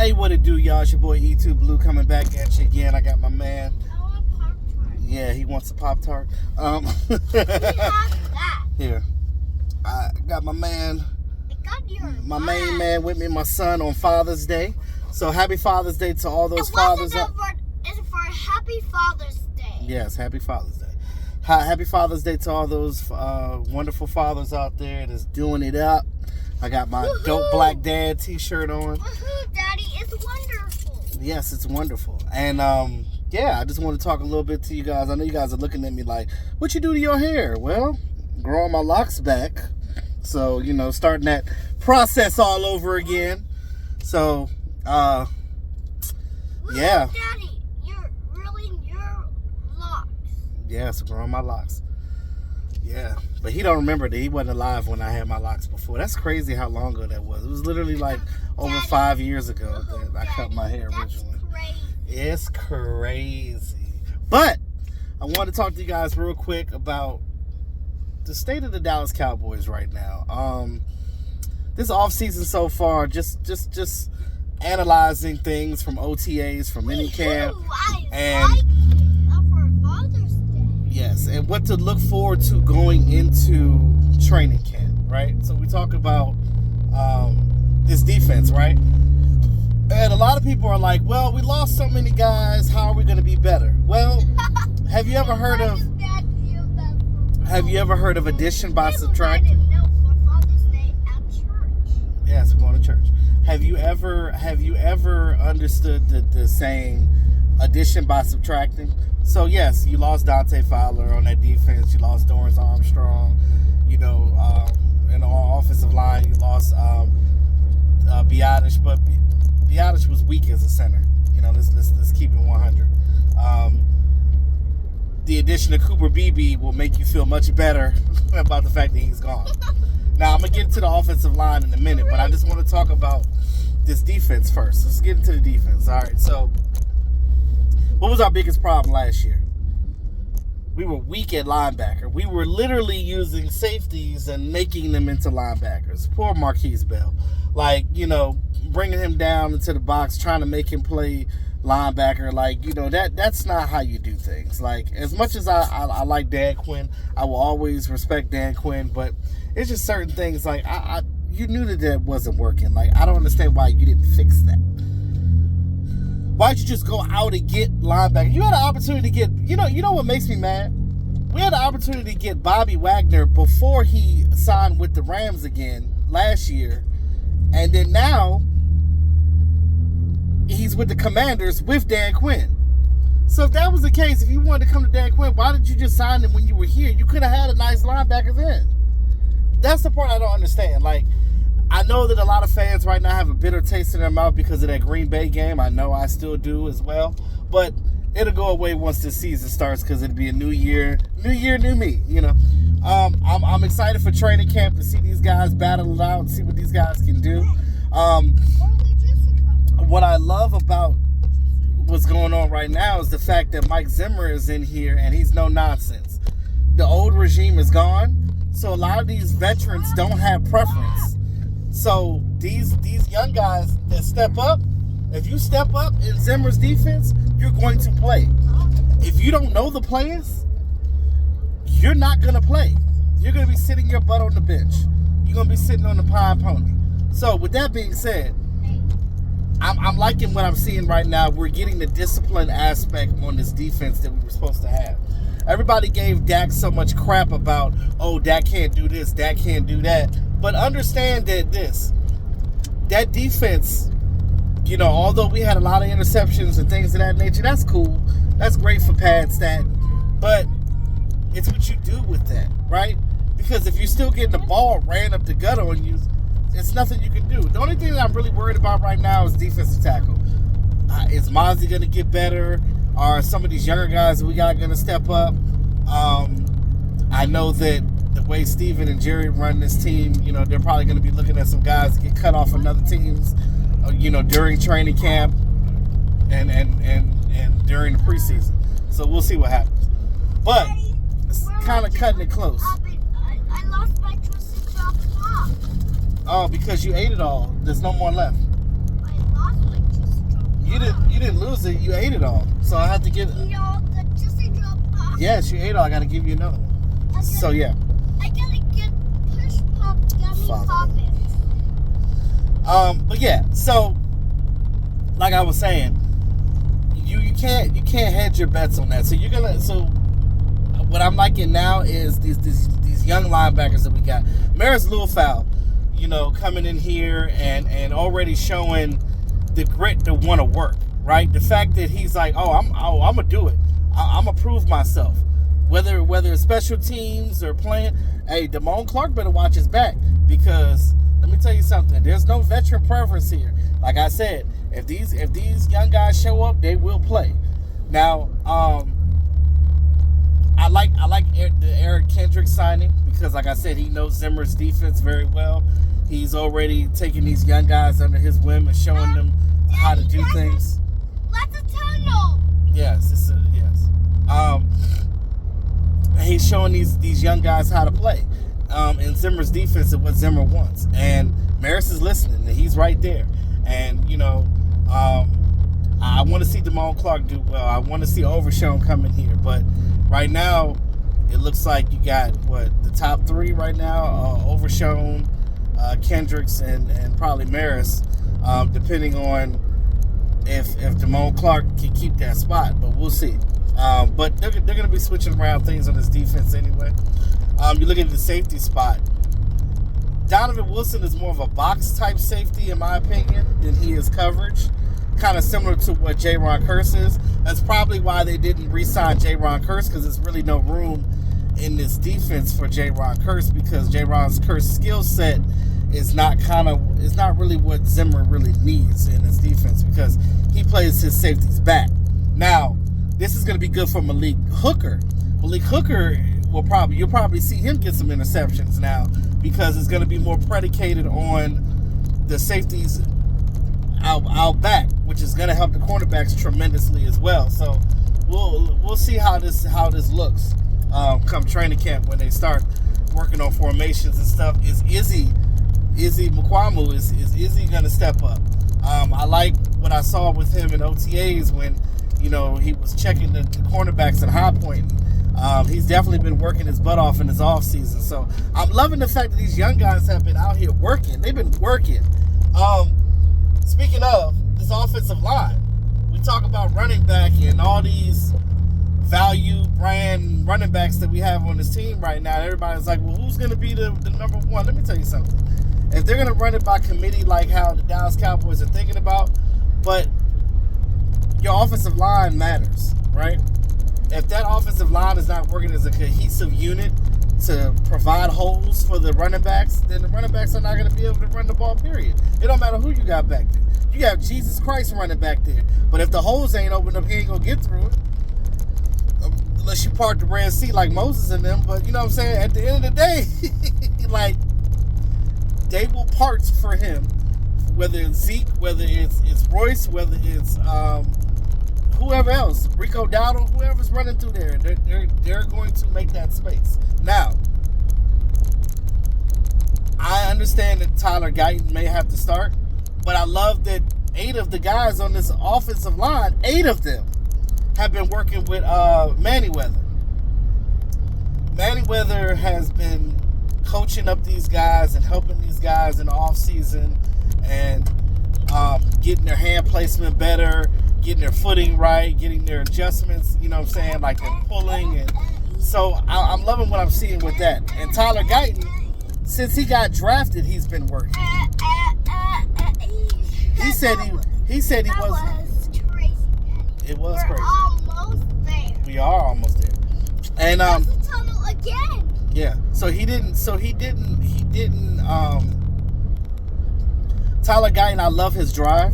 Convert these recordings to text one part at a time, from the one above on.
Hey, what it do, y'all? It's your boy E2 Blue coming back at you again. I got my man. I want a Pop-Tart. Yeah, he wants a Pop-Tart. He has that. Here. I got my man, my main man with me, my son, on Father's Day. So happy Father's Day to all those fathers. It's for Happy Father's Day. Yes, happy Father's Day. Happy Father's Day to all those wonderful fathers out there that's doing it up. I got my Dope Black Dad t-shirt on. Woohoo, Daddy, it's wonderful. Yes, it's wonderful. And yeah, I just want to talk a little bit to you guys. I know you guys are looking at me like, what you do to your hair? Well, growing my locks back. So, you know, starting that process all over again. So, yeah. Daddy, you're really your locks. Yes, growing my locks. Yeah, but he don't remember that he wasn't alive when I had my locks before. That's crazy how long ago that was. It was literally like over 5 years ago that I cut my hair originally. Crazy. It's crazy. But I want to talk to you guys real quick about the state of the Dallas Cowboys right now. This offseason so far, just analyzing things from OTAs, from minicamp, and for Father's Day. yes, and what to look forward to going into training camp, right? So we talk about this defense, right? And a lot of people are like, well, we lost so many guys. How are we going to be better? Well, have you ever heard of addition by subtraction? No, for Father's Day at church. Yes, we're going to church. Have you ever understood the saying addition by subtracting? So yes, you lost Dante Fowler on that defense. You lost Dorrance Armstrong. You know, in the offensive line, you lost Biotish, but Biotish was weak as a center. You know, let's keep it 100. The addition of Cooper Beebe will make you feel much better about the fact that he's gone. Now, I'm going to get into the offensive line in a minute, but I just want to talk about this defense first. Let's get into the defense. All right, so what was our biggest problem last year? We were weak at linebacker. We were literally using safeties and making them into linebackers. Poor Marquise Bell. Like, you know, bringing him down into the box, trying to make him play linebacker. Like, you know, that's not how you do things. Like, as much as I like Dan Quinn, I will always respect Dan Quinn, but it's just certain things, like, you knew that wasn't working. Like, I don't understand why you didn't fix that. Why'd you just go out and get linebacker? You had an opportunity to get, you know what makes me mad? We had an opportunity to get Bobby Wagner before he signed with the Rams again last year. And then now, he's with the Commanders with Dan Quinn. So if that was the case, if you wanted to come to Dan Quinn, why did you just sign him when you were here? You could have had a nice linebacker then. That's the part I don't understand. Like, I know that a lot of fans right now have a bitter taste in their mouth because of that Green Bay game. I know I still do as well. But it'll go away once the season starts because it'll be a new year, new me, you know. I'm excited for training camp to see these guys battle it out and see what these guys can do. What I love about what's going on right now is the fact that Mike Zimmer is in here and he's no nonsense. The old regime is gone, so a lot of these veterans don't have preference. So these young guys that step up, if you step up in Zimmer's defense, you're going to play. If you don't know the players, you're not going to play. You're going to be sitting your butt on the bench. You're going to be sitting on the pine pony. So with that being said, I'm liking what I'm seeing right now. We're getting the discipline aspect on this defense that we were supposed to have. Everybody gave Dak so much crap about, oh, Dak can't do this, Dak can't do that. But understand that defense, you know, although we had a lot of interceptions and things of that nature, that's cool. That's great for pad stat. But it's what you do with that, right? Because if you're still getting the ball ran up the gut on you, it's nothing you can do. The only thing that I'm really worried about right now is defensive tackle. Is Mozzie going to get better? Are some of these younger guys that we got going to step up? I know that the way Steven and Jerry run this team, you know, they're probably going to be looking at some guys that get cut off from other teams, you know, during training camp and during the preseason. So we'll see what happens. But it's kind of cutting it close. I lost my twisted chocolate. Oh, because you ate it all. There's no more left. I lost my twisted You didn't lose it. You ate it all. So I have to give. You know, just a drop off. Yes, you ate it all. I got to give you another one. So yeah. I gotta get push pop gummy poppins. But yeah. So, like I was saying, you can't hedge your bets on that. So you're gonna. So what I'm liking now is these young linebackers that we got. Maris Littlefowl, coming in here and already showing the grit to want to work, right? The fact that he's like, I'm gonna do it. I'm gonna prove myself. Whether it's special teams or playing, hey, Damone Clark better watch his back, because let me tell you something. There's no veteran preference here. Like I said, if these young guys show up, they will play. Now, I like the Eric Kendrick signing, because, like I said, he knows Zimmer's defense very well. He's already taking these young guys under his wing and showing them how to do things. That's a tunnel. Yes, yes. He's showing these young guys how to play in Zimmer's defense and what Zimmer wants. And Maris is listening, and he's right there. And, I want to see Damone Clark do well. I want to see Overshown come in here. But right now, it looks like you got, the top three right now, Overshown, Kendricks, and probably Maris, depending on if Damone Clark can keep that spot. But we'll see. But they're going to be switching around things on this defense anyway. You look at the safety spot. Donovan Wilson is more of a box-type safety, in my opinion, than he is coverage. Kind of similar to what J-Ron Curse is. That's probably why they didn't re-sign J-Ron Curse, because there's really no room in this defense for J-Ron Curse, because J-Ron Curse's skill set is not really what Zimmer really needs in his defense, because he plays his safeties back. Now, this is going to be good for Malik Hooker. Malik Hooker you'll probably see him get some interceptions now, because it's going to be more predicated on the safeties out back, which is going to help the cornerbacks tremendously as well. So we'll see how this looks come training camp, when they start working on formations and stuff. Is Izzy Mukwamu, is Izzy going to step up? I like what I saw with him in OTAs when he was checking the cornerbacks at High Point. He's definitely been working his butt off in his offseason. So I'm loving the fact that these young guys have been out here working. They've been working. Speaking of this offensive line, we talk about running back and all these value brand running backs that we have on this team right now. Everybody's like, well, who's going to be the number one? Let me tell you something. If they're going to run it by committee like how the Dallas Cowboys are thinking about, but your offensive line matters, right? If that offensive line is not working as a cohesive unit to provide holes for the running backs, then the running backs are not going to be able to run the ball, period. It don't matter who you got back there. You got Jesus Christ running back there. But if the holes ain't open up, he ain't going to get through it. Unless you part the Red Sea like Moses and them. But you know what I'm saying? At the end of the day, like, they will part for him. Whether it's Zeke, whether it's Royce, whether it's whoever else, Rico Dowdle, whoever's running through there, they're going to make that space. Now, I understand that Tyler Guyton may have to start, but I love that 8 of the guys on this offensive line, 8 of them, have been working with Manyweather. Manyweather has been coaching up these guys and helping these guys in the offseason and getting their hand placement better, getting their footing right, getting their adjustments, you know what I'm saying, like they're pulling. And so I'm loving what I'm seeing with that. And Tyler Guyton, since he got drafted, he's been working. He said he was. Was crazy, Daddy. It was We're crazy. almost there. We are almost there. And There's a tunnel again. yeah. Tyler Guyton, I love his drive.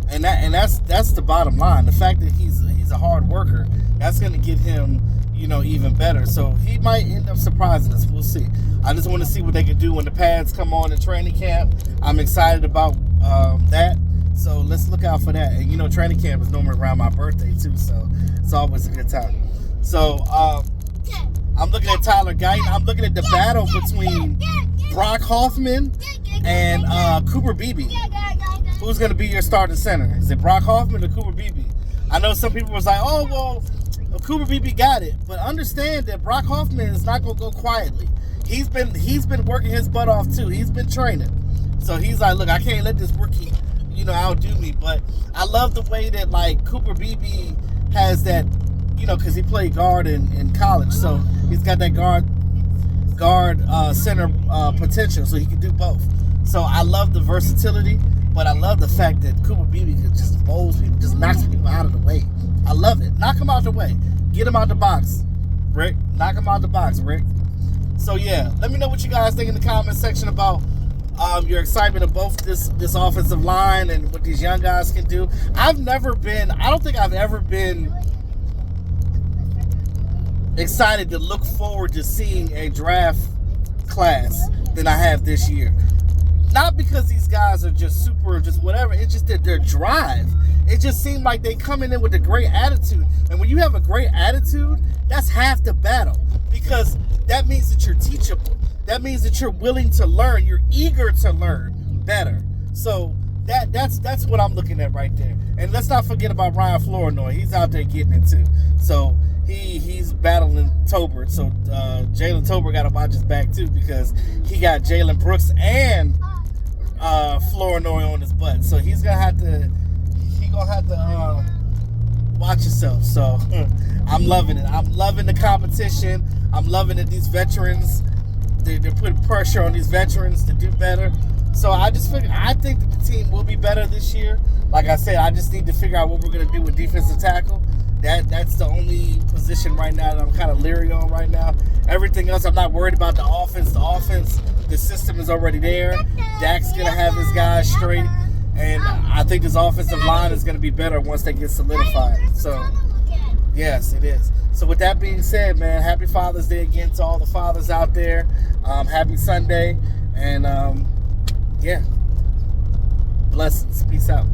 And that's the bottom line. The fact that he's a hard worker, that's going to get him, even better. So he might end up surprising us. We'll see. I just want to see what they can do when the pads come on in training camp. I'm excited about that. So let's look out for that. And training camp is normally around my birthday too, so it's always a good time. So I'm looking at Tyler Guyton. I'm looking at the battle between Brock Hoffman and Cooper Beebe. who's going to be your starting center? Is it Brock Hoffman or Cooper Beebe? I know some people was like, oh, well, Cooper Beebe got it. But understand that Brock Hoffman is not going to go quietly. He's been working his butt off, too. He's been training. So he's like, look, I can't let this rookie, outdo me. But I love the way that, like, Cooper Beebe has that, because he played guard in college. So he's got that guard center potential, so he can do both. So I love the versatility, but I love the fact that Cooper Beebe just bowls people, just knocks people out of the way. I love it. Knock him out the way. Get him out the box, Rick. Knock him out the box, Rick. So yeah, let me know what you guys think in the comment section about your excitement of both this offensive line and what these young guys can do. I don't think I've ever been excited to look forward to seeing a draft class than I have this year. Not because these guys are just super, just whatever. It's just that their drive. It just seemed like they coming in with a great attitude. And when you have a great attitude, that's half the battle. Because that means that you're teachable. That means that you're willing to learn. You're eager to learn better. So that's what I'm looking at right there. And let's not forget about Ryan Flournoy. He's out there getting it too. So he's battling Tolbert. So Jalen Tolbert got to watch his back too, because he got Jalen Brooks and Flournoy on his butt. So he's gonna have to watch himself. So I'm loving it. I'm loving the competition. I'm loving that these veterans, they're putting pressure on these veterans to do better. So I think that the team will be better this year. Like I said, I just need to figure out what we're gonna do with defensive tackle. That's the only position right now that I'm kind of leery on right now. Everything else, I'm not worried about the offense. The system is already there. Dak's going to have his guys straight. And I think this offensive line is going to be better once they get solidified. So, yes, it is. So with that being said, man, happy Father's Day again to all the fathers out there. Happy Sunday. And, yeah, blessings. Peace out.